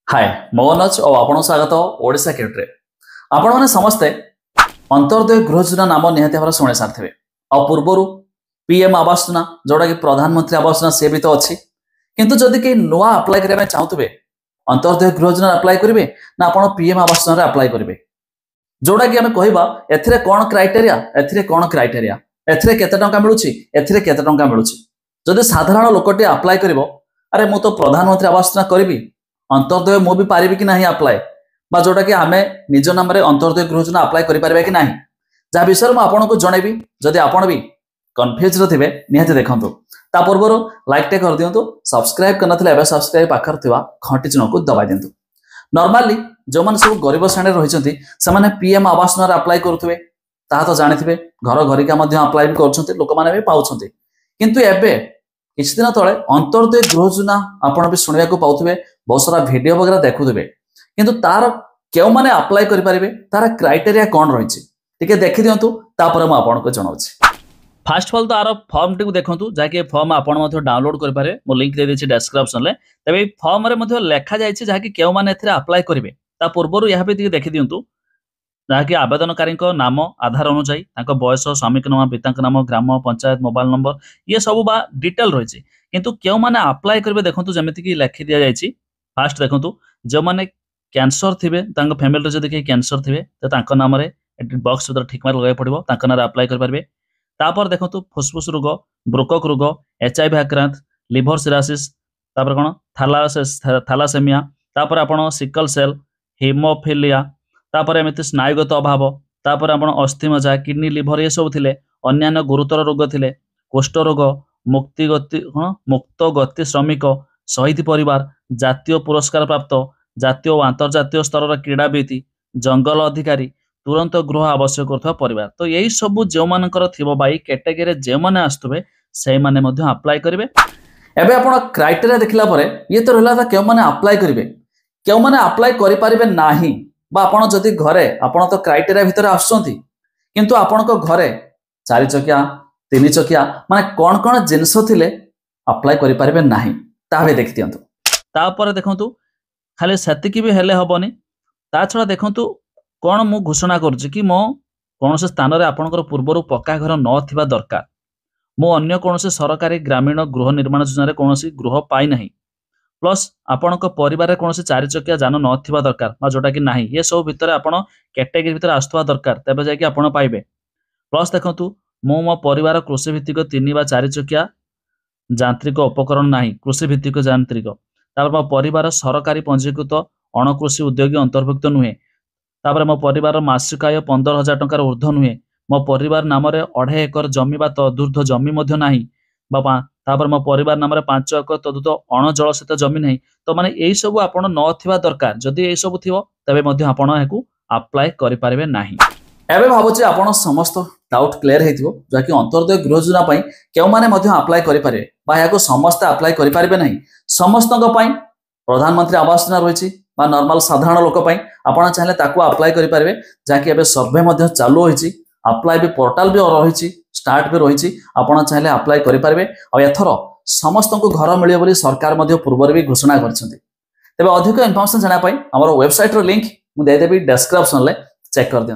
हाय मो मनोज और आपन स्वागत ओडिशा क्रिकेट रे आपण माने समस्ते अंतर्दय गृह योजना नाम निहाती भाव शुणी सारे आ पूर्वर पीएम आवास योजना जोटा कि प्रधानमंत्री आवास योजना सी भी तो अच्छी किंतु जदि कहीं नुआ अप्लाई करने चाहूवे अंतर्दय गृह योजना अप्लाई करेंगे ना आप पीएम आवास योजना अप्लाई करेंगे जोटा कि आम कहवा एथिरे कौन क्राइटेरिया एथिरे कौन क्राइटेरिया एथिरे केते टंका मिलुची एथिरे केते टंका मिलुची जदि साधारण लोकटे अप्लाई करिवो अरे मु तो प्रधानमंत्री आवास योजना करी अंतर्दय मु भी पारिबी कि नहीं अप्लाई बा जोटा कि आमे निज नाम रे अंतर्दय गृह योजना अप्लाई करि पारिबा कि नहीं जा विषय में आपको जनइबी जदि आपण भी कन्फ्यूज थे निहाती देखंतु ता पूर्व लाइक टे कर दियंतु सब्सक्राइब करनथिले एबे सब्सक्राइब पाखर थिवा घंटी चिन्ह को दबाई दियंतु नॉर्मली जो माने सब गरीब श्रेणी रहिसंती से माने पीएम आवास योजना अप्लाई करूथबे ता तो जानिथिबे घर घरिका मध्ये अप्लाई भी करछंती लोक माने भी पाउछंती किंतु एबे किछ दिन तळे अंतर्दय गृह योजना आपण भी सुनिया को पाउथबे बहुत सारा वीडियो वगैरह देखुवे किंतु तार क्यों माने अप्लाई करि परिबे तार क्राइटेरिया कौन रही टिके देखि दियंतु तापर म आपन को जणाउछि फास्ट ऑफ ऑल तो आर फॉर्म टिक देखंतु जाके फॉर्म आपन मध्ये डाउनलोड करि पारे मो लिंक दे देछि डिस्क्रिप्शन ले तबे फॉर्म रे मध्ये लेखा जायछि जाके क्यों माने एथरे अप्लाई करिवे ता पूर्वरु यहा पे टिके देखि दियंतु जाके आवेदनकारी को नाम आधार अनुसार ताको बयस स्वामी के नाम पिता के नाम ग्राम पंचायत मोबाइल नंबर ये सब बा डिटेल रही किंतु क्यों माने अप्लाई करिवे देखंतु जेमिति कि लेखि दिया जायछि फास्ट देखंतु जो माने कैंसर थिबे तांको फैमिली रे जदि के कैंसर थिबे त तांको नाम रे बॉक्स उधर ठीक मार लगाय पड़िबो तांको नाम रे अप्लाई कर परबे तापर देखंतु फुसफुस रोग ब्रोकक रोग एचआईवी आक्रांत लिवर सिरासिस तापर कोन थैलासेमिया तापर आपण सिकल सेल हीमोफिलिया तापर एमिति स्नायुगत अभाव तापर आपण अस्थि किडनी लिवर ये सब थिले अन्य गुरुतर रोग थिले कुष्ठ रोग मुक्त गति श्रमिक शहीद परिवार जातीय पुरस्कार प्राप्त जातीय और अंतर्जातीय स्तर क्रीड़ाविद जंगल अधिकारी तुरंत गृह आवश्यक करथवा परिवार तो यही सब जो मानकर थिबो बाई कैटेगरी जे माने आस्तबे से माने मध्य अप्लाई करिवे एबे आपण क्राइटेरिया देखला परे ये तो रहला केउ माने अप्लाई करिवे केउ माने अप्लाई करि परिबे नाही बा आपण जदि घरे आपण तो क्राइटेरिया भितर आछंती किंतु आपण को घरे 4 चकिया 3 चकिया माने कोन कोन जिंस थिले अप्लाई करि परिबे नाही ताबे देखि दियंतु तापर देखंतु खाली सेतिकी भी हेले हबनी ता छडा देखंतु कोन मु घोषणा करूची कि मो कोनसे स्थान रे आपनकर पूर्वरु पक्का घर न थिबा दरकार मो अन्य कोनसे सरकारी ग्रामीण गृह निर्माण योजना रे कोनसे गृह पाई नाही प्लस आपनक परिवार रे कोनसे 4 चकिया जान न थिबा दरकार बा जोटा कि नाही ये सब भितर आपण कैटेगरी भितर आस्तवा दरकार तबे जाय कि आपण पाइबे प्लस देखंतु मो परिवार कृषि भित्तिक 3 बा 4 चकिया यांत्रिक उपकरण नाही कृषि भित्तिक यांत्रिक तापर मो परिवार सरकारी पंजीकृत अणकृषि उद्योगी अंतर्भुक्त नुहे तापर मो परिवार मासिक आय 15,000 टंकार ऊर्ध्व नुहे मो परिवार नाम रे 2.5 एकर जमी बा तदूर्ध्व जमी मध्य नाही बापा तापर मो परिवार नाम रे 5 एकर तदूर्ध्व अण जलसेच जमी नाही तो माने एई सब आपण न थिबा दरकार जदि एई सब थिबो तबे मध्य आपण हेकु अप्लाई करि पारिबे नाही एबे भाबुची आपण समस्त डाउट क्लियर हेतिबो जाकि अंतर्दय गृह योजना पई केउ माने मध्य अप्लाई करि पारे बा याको समस्त अप्लाई करि पारिबे नाही समस्तक पई प्रधानमंत्री आवास योजना रहिछि बा नॉर्मल साधारण लोक पई आपण चाहले ताको अप्लाई करि पारिबे जाकि एबे सर्वे मध्य चालू होइछि अप्लाई भी पोर्टल भी रहिछि स्टार्ट भी रहिछि आपण चाहले अप्लाई करि पारिबे आ एथरो समस्त को घर मिलियो बोली सरकार मध्य पूर्व भी घोषणा करछन्ती तबे अधिक इन्फॉर्मेशन जाना पई हमर वेबसाइट रो लिंक मु दे देबी डिस्क्रिप्शन ले चेक कर दियौ।